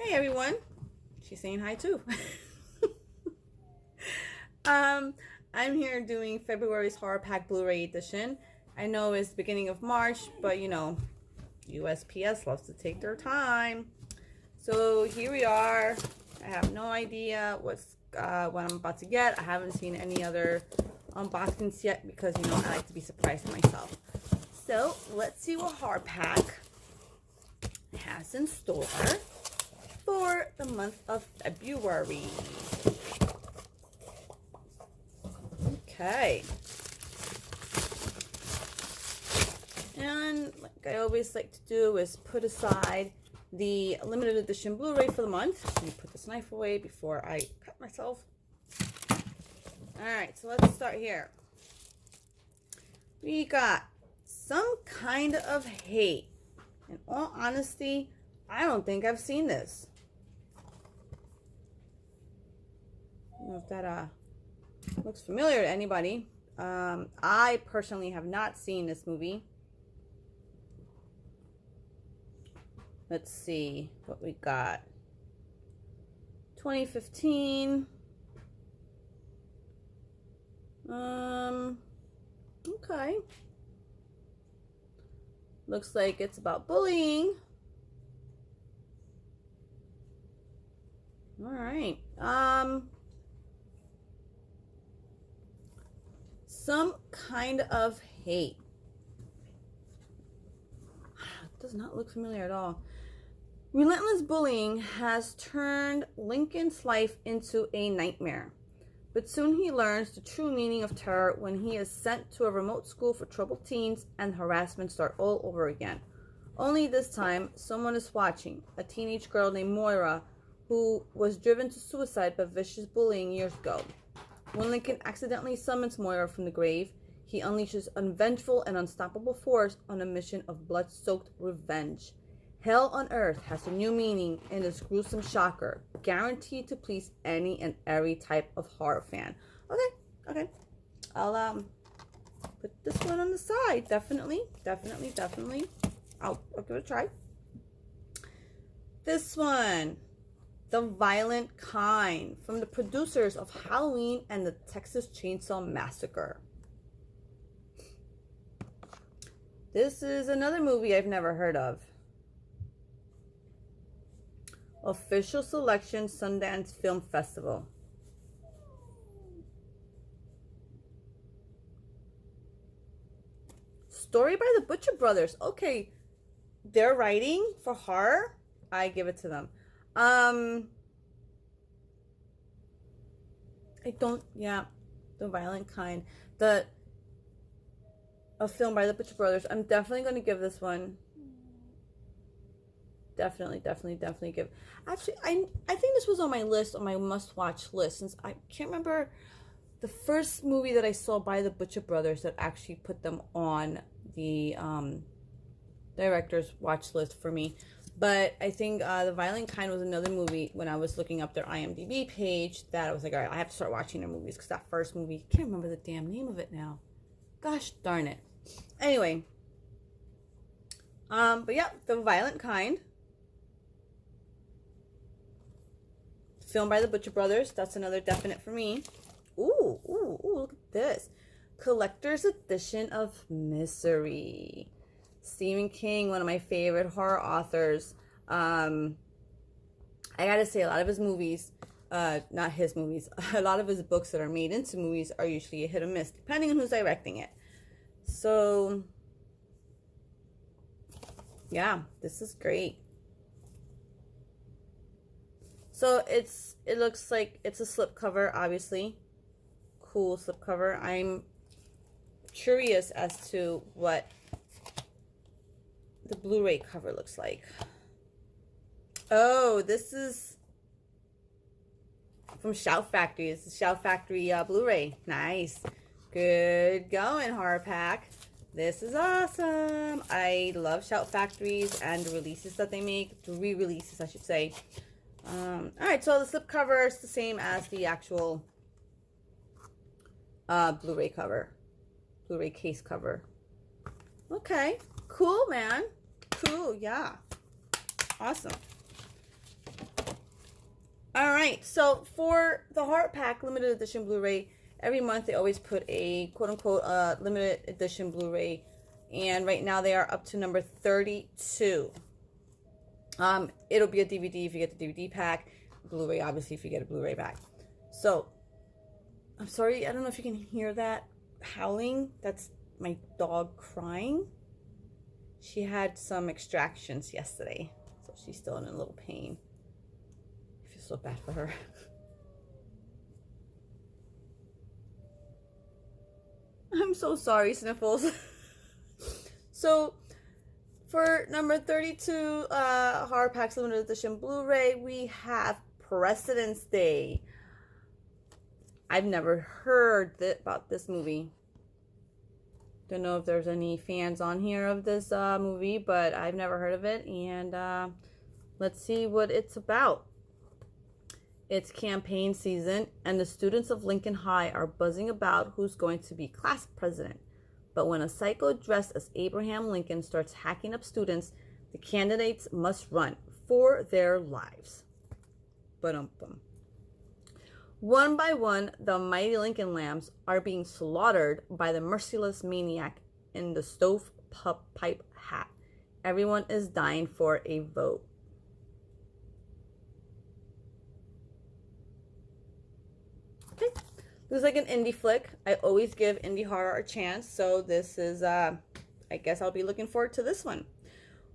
Hey everyone. She's saying hi too. I'm here doing February's HorrorPack Blu-ray edition. I know it's the beginning of March, but you know, USPS loves to take their time. So here we are. I have no idea what I'm about to get. I haven't seen any other unboxings yet because you know I like to be surprised myself. So let's see what HorrorPack has in store for the month of February. Okay. And like I always like to do is put aside the limited edition Blu-ray for the month. Let me put this knife away before I cut myself. Alright, so let's start here. We got Some Kind of Hate. In all honesty, I don't think I've seen this. I don't know if that looks familiar to anybody. I personally have not seen this movie. Let's see what we got. 2015. Okay. Looks like it's about bullying. All right. Some Kind of Hate. Does not look familiar at all. Relentless bullying has turned Lincoln's life into a nightmare. But soon he learns the true meaning of terror when he is sent to a remote school for troubled teens and harassment starts all over again. Only this time, someone is watching. A teenage girl named Moira, who was driven to suicide by vicious bullying years ago. When Lincoln accidentally summons Moira from the grave, he unleashes a vengeful and unstoppable force on a mission of blood-soaked revenge. Hell on Earth has a new meaning in this gruesome shocker, guaranteed to please any and every type of horror fan. Okay. I'll put this one on the side. Definitely. I'll give it a try. This one, The Violent Kind, from the producers of Halloween and the Texas Chainsaw Massacre. This is another movie I've never heard of. Official selection, Sundance Film Festival. Story by the Butcher Brothers. Okay, they're writing for horror. I give it to them. The Violent Kind. A film by the Butcher Brothers. I'm definitely going to give this one. Definitely give. Actually, I think this was on my list, on my must-watch list, since I can't remember the first movie that I saw by the Butcher Brothers that actually put them on the director's watch list for me. But I think The Violent Kind was another movie when I was looking up their IMDb page that I was like, all right, I have to start watching their movies because that first movie, I can't remember the damn name of it now. Gosh darn it. Anyway. But yeah, The Violent Kind. Filmed by the Butcher Brothers. That's another definite for me. Ooh, look at this. Collector's edition of Misery. Stephen King, one of my favorite horror authors. I gotta say, a lot of his movies, not his movies, a lot of his books that are made into movies are usually a hit or miss, depending on who's directing it. So, yeah, this is great. So it looks like it's a slipcover, obviously. Cool slipcover. I'm curious as to what the Blu-ray cover looks like. Oh, this is from Shout Factory. This is Shout Factory Blu-ray. Nice. Good going, HorrorPack. This is awesome. I love Shout Factories and the releases that they make. The re-releases, I should say. Alright, so the slipcover is the same as the actual Blu-ray cover. Blu-ray case cover. Okay. Cool, man. Cool, yeah. Awesome. All right, so for the HorrorPack limited edition Blu-ray, every month they always put a quote-unquote limited edition Blu-ray, and right now they are up to number 32. It'll be a DVD if you get the DVD pack, Blu-ray obviously if you get a Blu-ray pack. So, I'm sorry, I don't know if you can hear that howling. That's my dog crying. She had some extractions yesterday, so she's still in a little pain. So bad for her. I'm so sorry, Sniffles. So, for number 32, HorrorPack's limited edition Blu-ray, we have President's Day. I've never heard about this movie. Don't know if there's any fans on here of this movie, but I've never heard of it. And let's see what it's about. It's campaign season, and the students of Lincoln High are buzzing about who's going to be class president. But when a psycho dressed as Abraham Lincoln starts hacking up students, the candidates must run for their lives. Ba-dum-bum. One by one, the mighty Lincoln lambs are being slaughtered by the merciless maniac in the stovepipe hat. Everyone is dying for a vote. Okay, looks like an indie flick. I always give indie horror a chance, so this is, I guess I'll be looking forward to this one.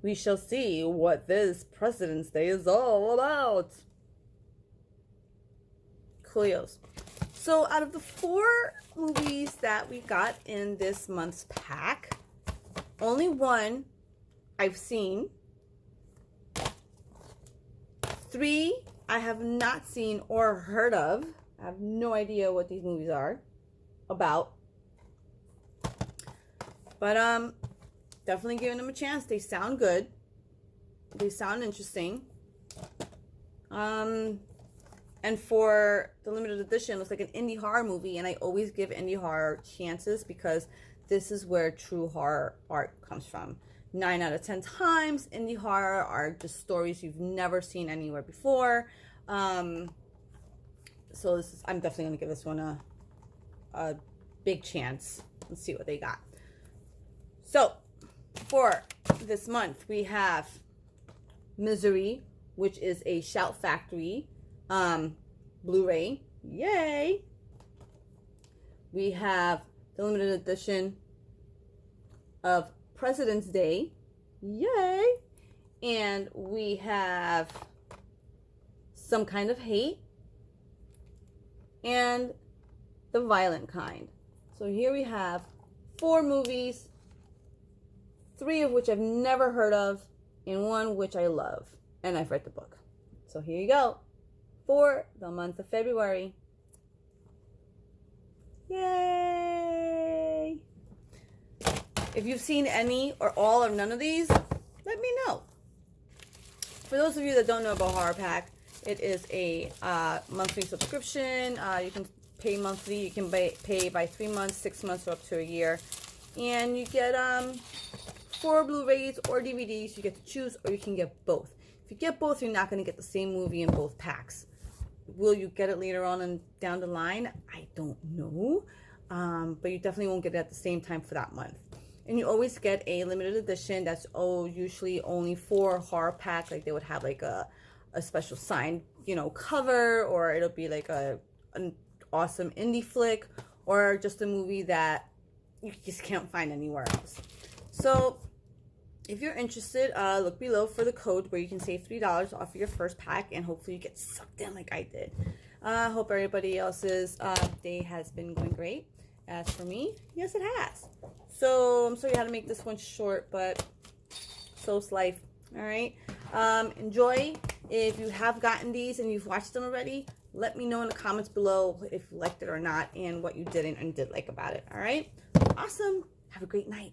We shall see what this President's Day is all about. Coolios. So out of the 4 movies that we got in this month's pack, only one I've seen. 3 I have not seen or heard of. I have no idea what these movies are about. But definitely giving them a chance. They sound good. They sound interesting. And for the limited edition, it looks like an indie horror movie, and I always give indie horror chances because this is where true horror art comes from. 9 out of 10 times, indie horror are just stories you've never seen anywhere before. So this is, I'm definitely going to give this one a big chance. Let's see what they got. So, for this month, we have Misery, which is a Shout Factory Blu-ray. Yay! We have the limited edition of President's Day. Yay! And we have Some Kind of Hate and The Violent Kind. So here we have 4 movies, 3 of which I've never heard of, and 1 which I love, and I've read the book. So here you go, for the month of February. Yay! If you've seen any or all or none of these, let me know. For those of you that don't know about HorrorPack, it is a monthly subscription. You can pay monthly. You can pay by 3 months, 6 months, or up to a year. And you get 4 Blu-rays or DVDs. You get to choose, or you can get both. If you get both, you're not going to get the same movie in both packs. Will you get it later on and down the line? I don't know. But you definitely won't get it at the same time for that month. And you always get a limited edition that's usually only for HorrorPack. Like they would have like a special signed, cover, or it'll be like an awesome indie flick, or just a movie that you just can't find anywhere else. So if you're interested, look below for the code where you can save $3 off your first pack, and hopefully you get sucked in like I did. Hope everybody else's day has been going great. As for me, yes, it has. So I'm sorry how to make this one short, but so's life. All right. Enjoy. If you have gotten these and you've watched them already, let me know in the comments below if you liked it or not, and what you didn't and did like about it. All right. Awesome. Have a great night.